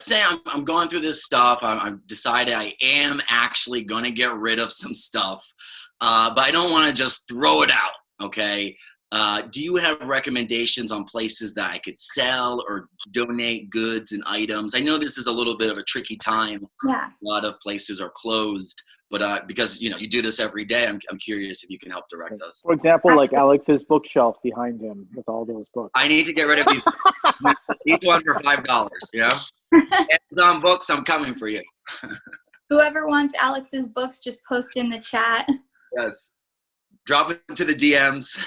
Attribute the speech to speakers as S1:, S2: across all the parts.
S1: say I'm going through this stuff. I've decided I am actually going to get rid of some stuff, but I don't want to just throw it out. Okay. Do you have recommendations on places that I could sell or donate goods and items? I know this is a little bit of a tricky time.
S2: Yeah.
S1: A lot of places are closed, but because you do this every day, I'm curious if you can help direct us.
S3: For example, like Alex's bookshelf behind him with all those books.
S1: I need to get rid of these. Each one for $5. Amazon books, I'm coming for you.
S2: Whoever wants Alex's books, just post in the chat.
S1: Yes. Drop it into the DMs.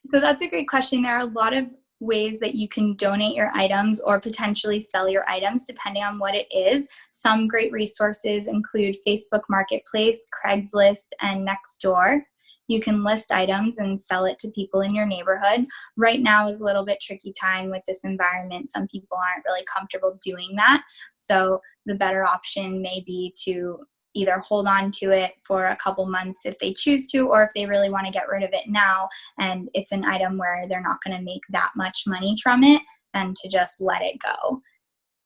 S2: So that's a great question. There are a lot of ways that you can donate your items or potentially sell your items depending on what it is. Some great resources include Facebook Marketplace, Craigslist, and Nextdoor. You can list items and sell it to people in your neighborhood. Right now is a little bit tricky time with this environment. Some people aren't really comfortable doing that. So the better option may be to either hold on to it for a couple months if they choose to, or if they really want to get rid of it now and it's an item where they're not going to make that much money from it, then to just let it go.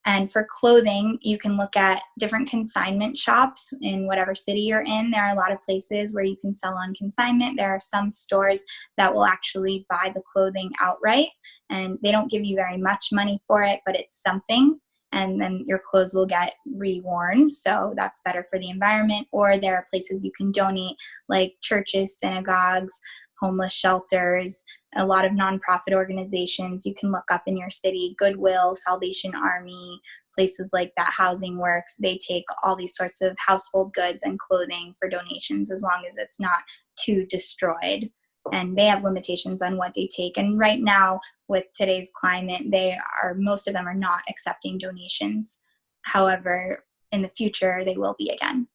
S2: And for clothing, you can look at different consignment shops in whatever city you're in. There are a lot of places where you can sell on consignment. There are some stores that will actually buy the clothing outright, and they don't give you very much money for it, but it's something. And then your clothes will get reworn. So that's better for the environment. Or there are places you can donate, like churches, synagogues, homeless shelters, a lot of nonprofit organizations you can look up in your city, Goodwill, Salvation Army, places like that, Housing Works. They take all these sorts of household goods and clothing for donations as long as it's not too destroyed. And they have limitations on what they take. And right now, with today's climate, most of them are not accepting donations. However, in the future, they will be again.